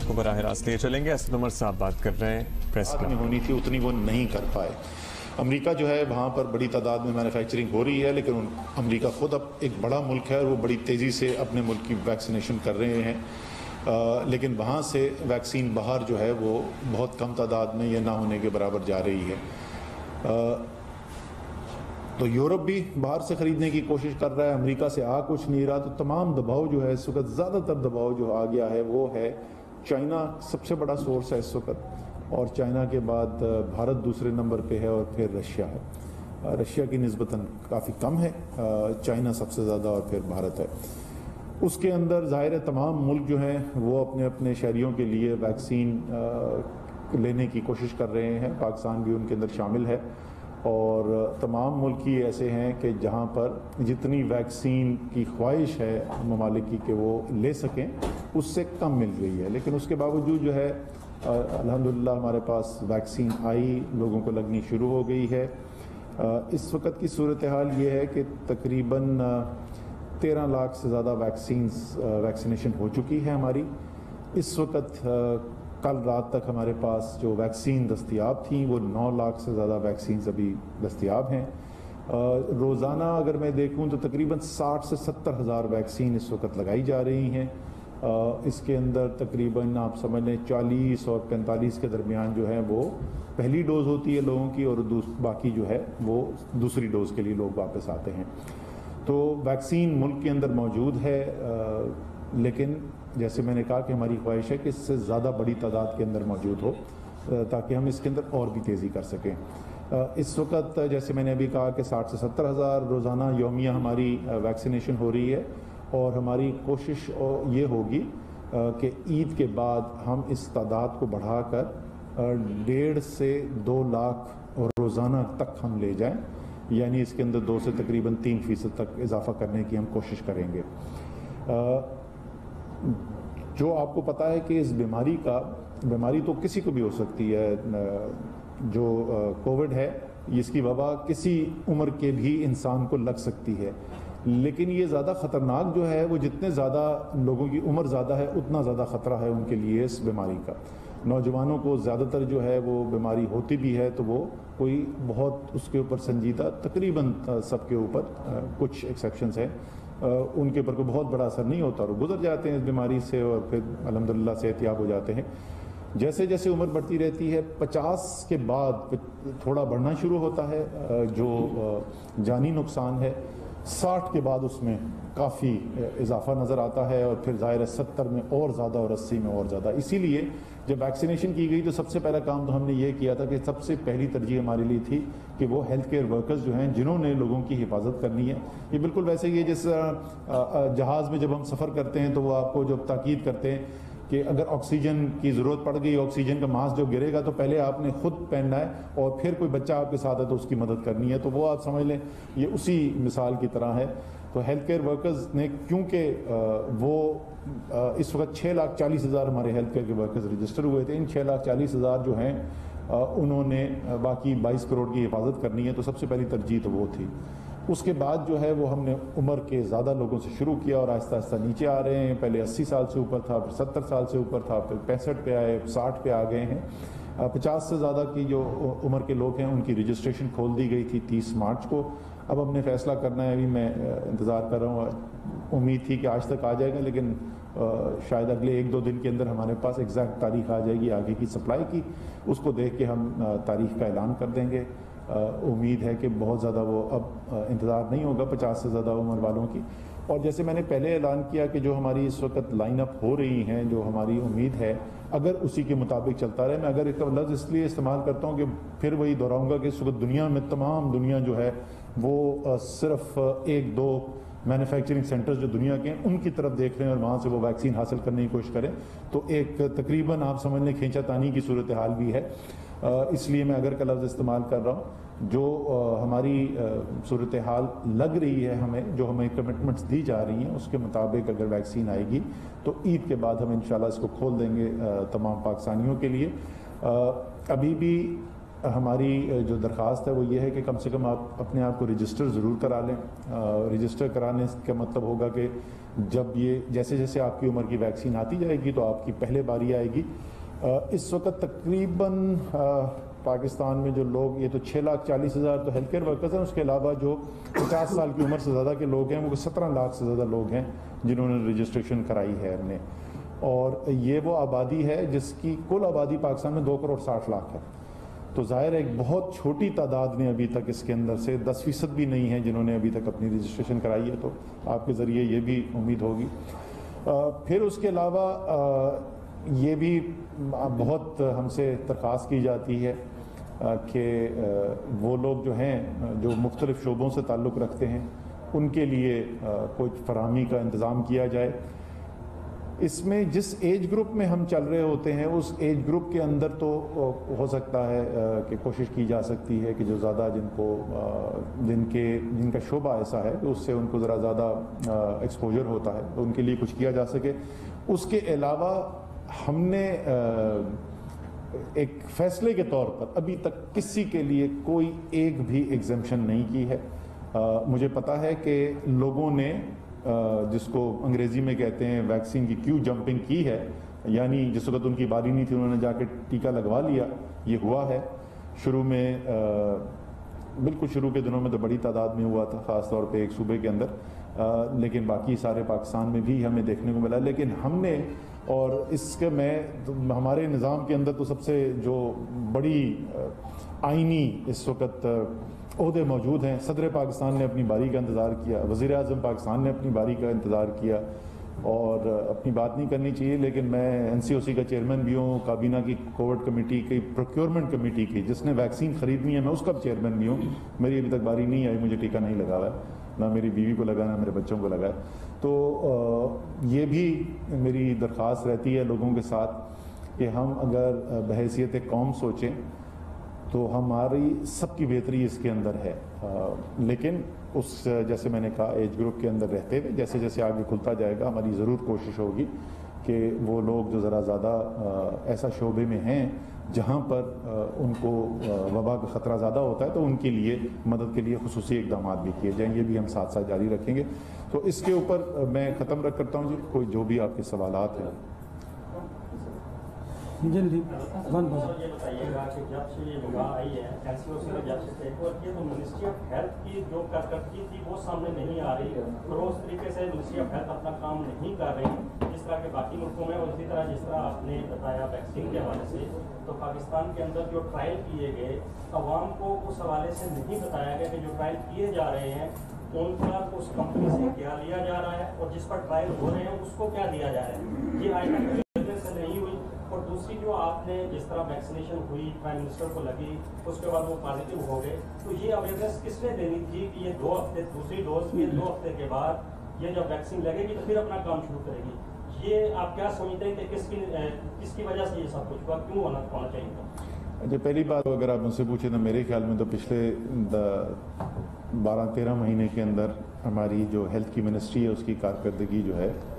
کو براہ راست لیے چلیں گے. اسد عمر صاحب بات کر رہے ہیں پریس میں ہونی تھی اتنی وہ نہیں کر پائے. امریکہ جو ہے وہاں پر بڑی تعداد میں مینوفیکچرنگ ہو رہی ہے، لیکن امریکہ خود اب ایک بڑا ملک ہے اور وہ بڑی تیزی سے اپنے ملک کی ویکسینیشن کر رہے ہیں، لیکن وہاں سے ویکسین باہر جو ہے وہ بہت کم تعداد میں یا نہ ہونے کے برابر جا رہی ہے. تو یورپ بھی باہر سے خریدنے کی کوشش کر رہا ہے، امریکہ سے آ کچھ نہیں رہا. تو تمام دباؤ جو ہے اس وقت، زیادہ تر دباؤ جو آ گیا ہے وہ ہے چائنا سب سے بڑا سورس ہے اس وقت، اور چائنا کے بعد بھارت دوسرے نمبر پہ ہے، اور پھر رشیا ہے. رشیا کی نسبتاً کافی کم ہے، چائنا سب سے زیادہ اور پھر بھارت ہے. اس کے اندر ظاہر ہے تمام ملک جو ہیں وہ اپنے اپنے شہریوں کے لیے ویکسین لینے کی کوشش کر رہے ہیں. پاکستان بھی ان کے اندر شامل ہے، اور تمام ملک ہی ایسے ہیں کہ جہاں پر جتنی ویکسین کی خواہش ہے ممالک کی کہ وہ لے سکیں اس سے کم مل رہی ہے. لیکن اس کے باوجود جو ہے الحمدللہ ہمارے پاس ویکسین آئی، لوگوں کو لگنی شروع ہو گئی ہے. اس وقت کی صورتحال یہ ہے کہ تقریباً 13 لاکھ سے زیادہ ویکسینیشن ہو چکی ہے ہماری. اس وقت کل رات تک ہمارے پاس جو ویکسین دستیاب تھیں وہ 9 لاکھ سے زیادہ ویکسینز ابھی دستیاب ہیں. روزانہ اگر میں دیکھوں تو تقریباً 60 سے 70 ہزار ویکسین اس وقت لگائی جا رہی ہیں. اس کے اندر تقریباً آپ سمجھ لیں 40 اور 45 کے درمیان جو ہے وہ پہلی ڈوز ہوتی ہے لوگوں کی، اور باقی جو ہے وہ دوسری ڈوز کے لیے لوگ واپس آتے ہیں. تو ویکسین ملک کے اندر موجود ہے، لیکن جیسے میں نے کہا کہ ہماری خواہش ہے کہ اس سے زیادہ بڑی تعداد کے اندر موجود ہو تاکہ ہم اس کے اندر اور بھی تیزی کر سکیں. اس وقت جیسے میں نے ابھی کہا کہ 60 سے 70 ہزار روزانہ یومیہ ہماری ویکسینیشن ہو رہی ہے، اور ہماری کوشش یہ ہوگی کہ عید کے بعد ہم اس تعداد کو بڑھا کر 1.5 سے 2 لاکھ روزانہ تک ہم لے جائیں، یعنی اس کے اندر 2 سے تقریباً 3% تک اضافہ کرنے کی ہم کوشش کریں گے. جو آپ کو پتہ ہے کہ اس بیماری تو کسی کو بھی ہو سکتی ہے، جو کووڈ ہے اس کی وبا کسی عمر کے بھی انسان کو لگ سکتی ہے، لیکن یہ زیادہ خطرناک جو ہے وہ جتنے زیادہ لوگوں کی عمر زیادہ ہے اتنا زیادہ خطرہ ہے ان کے لیے اس بیماری کا. نوجوانوں کو زیادہ تر جو ہے وہ بیماری ہوتی بھی ہے تو وہ کوئی بہت اس کے اوپر سنجیدہ، تقریباً سب کے اوپر، کچھ ایکسیپشنز ہیں، ان کے اوپر کوئی بہت بڑا اثر نہیں ہوتا اور گزر جاتے ہیں اس بیماری سے اور پھر الحمدللہ صحتیاب ہو جاتے ہیں. جیسے جیسے عمر بڑھتی رہتی ہے 50 کے بعد تھوڑا بڑھنا شروع ہوتا ہے جو جانی نقصان ہے، 60 کے بعد اس میں کافی اضافہ نظر آتا ہے، اور پھر ظاہر ہے 70 میں اور زیادہ اور 80 میں اور زیادہ. اسی لیے جب ویکسینیشن کی گئی تو سب سے پہلا کام تو ہم نے یہ کیا تھا کہ سب سے پہلی ترجیح ہمارے لیے تھی کہ وہ ہیلتھ کیئر ورکرز جو ہیں جنہوں نے لوگوں کی حفاظت کرنی ہے. یہ بالکل ویسے ہی ہے جس جہاز میں جب ہم سفر کرتے ہیں تو وہ آپ کو جب تاکید کرتے ہیں کہ اگر آکسیجن کی ضرورت پڑ گئی، آکسیجن کا ماسک جو گرے گا تو پہلے آپ نے خود پہننا ہے اور پھر کوئی بچہ آپ کے ساتھ ہے تو اس کی مدد کرنی ہے. تو وہ آپ سمجھ لیں یہ اسی مثال کی طرح ہے. تو ہیلتھ کیئر ورکرز نے، کیونکہ وہ اس وقت 6,40,000 ہمارے ہیلتھ کیئر کے ورکرز رجسٹر ہوئے تھے، ان 6,40,000 جو ہیں انہوں نے باقی 22 کروڑ کی حفاظت کرنی ہے، تو سب سے پہلی ترجیح تو وہ تھی. اس کے بعد جو ہے وہ ہم نے عمر کے زیادہ لوگوں سے شروع کیا اور آہستہ آہستہ نیچے آ رہے ہیں. پہلے 80 سال سے اوپر تھا، پھر 70 سال سے اوپر تھا، پھر 65 پہ آئے، 60 پہ آ گئے ہیں. 50 سے زیادہ کی جو عمر کے لوگ ہیں ان کی رجسٹریشن کھول دی گئی تھی 30 مارچ کو. اب ہم نے فیصلہ کرنا ہے، ابھی میں انتظار کر رہا ہوں، امید تھی کہ آج تک آ جائے گا لیکن شاید اگلے 1-2 دن کے اندر ہمارے پاس ایگزیکٹ تاریخ آ جائے گی آگے کی سپلائی کی. اس کو دیکھ کے ہم تاریخ کا اعلان کر دیں گے. امید ہے کہ بہت زیادہ وہ اب انتظار نہیں ہوگا 50 سے زیادہ عمر والوں کی. اور جیسے میں نے پہلے اعلان کیا کہ جو ہماری اس وقت لائن اپ ہو رہی ہیں، جو ہماری امید ہے اگر اسی کے مطابق چلتا رہے، میں اگر ایک لفظ اس لیے استعمال کرتا ہوں کہ پھر وہی دہراؤں گا کہ اس وقت دنیا میں تمام دنیا جو ہے وہ صرف 1-2 مینوفیکچرنگ سینٹرز جو دنیا کے ہیں ان کی طرف دیکھ رہے ہیں اور وہاں سے وہ ویکسین حاصل کرنے کی کوشش کریں. تو ایک تقریباً آپ سمجھ لیں کھینچا تانی کی صورتحال بھی ہے. اس لیے میں اگر کا لفظ استعمال کر رہا ہوں. جو ہماری صورتحال لگ رہی ہے ہمیں، جو ہمیں کمٹمنٹس دی جا رہی ہیں اس کے مطابق اگر ویکسین آئے گی تو عید کے بعد ہم انشاءاللہ اس کو کھول دیں گے تمام پاکستانیوں کے لیے. ابھی بھی ہماری جو درخواست ہے وہ یہ ہے کہ کم سے کم آپ اپنے آپ کو رجسٹر ضرور کرا لیں. رجسٹر کرانے کا مطلب ہوگا کہ جب یہ جیسے جیسے آپ کی عمر کی ویکسین آتی جائے گی تو آپ کی پہلے باری آئے گی. اس وقت تقریباً پاکستان میں جو لوگ، یہ تو 6,40,000 تو ہیلتھ کیئر ورکرز ہیں، اس کے علاوہ جو 50 سال کی عمر سے زیادہ کے لوگ ہیں وہ 17 لاکھ سے زیادہ لوگ ہیں جنہوں نے رجسٹریشن کرائی ہے ہم نے. اور یہ وہ آبادی ہے جس کی کل آبادی پاکستان میں 2,60,00,000 ہے. تو ظاہر ہے ایک بہت چھوٹی تعداد نے ابھی تک اس کے اندر سے 10% بھی نہیں ہے جنہوں نے ابھی تک اپنی رجسٹریشن کرائی ہے. تو آپ کے ذریعے یہ بھی امید ہوگی. پھر اس کے علاوہ یہ بھی بہت ہم سے درخواست کی جاتی ہے کہ وہ لوگ جو ہیں جو مختلف شعبوں سے تعلق رکھتے ہیں ان کے لیے کچھ فراہمی کا انتظام کیا جائے. اس میں جس ایج گروپ میں ہم چل رہے ہوتے ہیں اس ایج گروپ کے اندر تو ہو سکتا ہے کہ کوشش کی جا سکتی ہے کہ جو زیادہ جن کا شعبہ ایسا ہے کہ اس سے ان کو ذرا زیادہ ایکسپوجر ہوتا ہے تو ان کے لیے کچھ کیا جا سکے. اس کے علاوہ ہم نے ایک فیصلے کے طور پر ابھی تک کسی کے لیے کوئی ایک بھی ایگزمپشن نہیں کی ہے. مجھے پتا ہے کہ لوگوں نے جس کو انگریزی میں کہتے ہیں ویکسین کی کیو جمپنگ کی ہے، یعنی جس وقت ان کی باری نہیں تھی انہوں نے جا کے ٹیکہ لگوا لیا. یہ ہوا ہے شروع میں، بالکل شروع کے دنوں میں تو بڑی تعداد میں ہوا تھا، خاص طور پہ ایک صوبے کے اندر، لیکن باقی سارے پاکستان میں بھی ہمیں دیکھنے کو ملا. لیکن ہم نے، اور اس کے ہمارے نظام کے اندر تو سب سے جو بڑی آئینی اس وقت عہدے موجود ہیں، صدر پاکستان نے اپنی باری کا انتظار کیا، وزیر اعظم پاکستان نے اپنی باری کا انتظار کیا، اور اپنی بات نہیں کرنی چاہیے لیکن میں NCOC کا چیئرمین بھی ہوں، کابینہ کی کووڈ کمیٹی کی، پروکیورمنٹ کمیٹی کی جس نے ویکسین خریدنی ہے، میں اس کا چیئرمین بھی ہوں. میری ابھی تک باری نہیں آئی، مجھے ٹیکہ نہیں لگا ہوا ہے، نہ میری بیوی کو لگا نہ میرے بچوں کو لگا ہے. تو یہ بھی میری درخواست رہتی ہے لوگوں کے ساتھ کہ ہم اگر بحیثیت قوم سوچیں تو ہماری سب کی بہتری اس کے اندر ہے. لیکن اس جیسے میں نے کہا ایج گروپ کے اندر رہتے ہوئے جیسے جیسے آگے کھلتا جائے گا ہماری ضرور کوشش ہوگی کہ وہ لوگ جو ذرا زیادہ ایسا شعبے میں ہیں جہاں پر ان کو وبا کا خطرہ زیادہ ہوتا ہے تو ان کے لیے مدد کے لیے خصوصی اقدامات بھی کیے جائیں. یہ بھی ہم ساتھ ساتھ جاری رکھیں گے. تو اس کے اوپر میں ختم کرتا ہوں جی، کوئی جو بھی آپ کے سوالات ہیں. یہ بتائیے گا کہ جب سے یہ وبا آئی ہے NCOC نے جب سے ٹیک اوور کیا تو منسٹری آف ہیلتھ کی جو کارکردگی تھی وہ سامنے نہیں آ رہی، اور اس طریقے سے منسٹری آف ہیلتھ اپنا کام نہیں کر رہی جس طرح کے باقی ملکوں میں. اور اسی طرح جس طرح آپ نے بتایا ویکسین کے حوالے سے، تو پاکستان کے اندر جو ٹرائل کیے گئے عوام کو اس حوالے سے نہیں بتایا گیا کہ جو ٹرائل کیے جا رہے ہیں ان کا اس کمپنی سے کیا لیا جا رہا ہے اور جس پر ٹرائل ہو رہے ہیں اس کو کیا دیا جا رہا ہے. یہ آج تک سے نہیں ہوئی. اور دوسری جو آپ نے جس طرح ویکسینیشن ہوئی پرائم منسٹر کو لگی اس کے بعد وہ پازیٹیو ہو گئے، تو یہ اویئرنیس کس نے دینی تھی کہ یہ 2 ہفتے دوسری ڈوز کے 2 ہفتے کے بعد یہ جب ویکسین لگے گی تو پھر اپنا کام شروع کرے گی. یہ آپ کیا سمجھتے ہیں کہ کس کی وجہ سے یہ سب کچھ ہوا، کیوں ہونا چاہیے تھا؟ جو پہلی بات اگر آپ مجھ سے پوچھیں تو میرے خیال میں تو پچھلے 12-13 مہینے کے اندر ہماری جو ہیلتھ کی منسٹری ہے اس کی کارکردگی جو ہے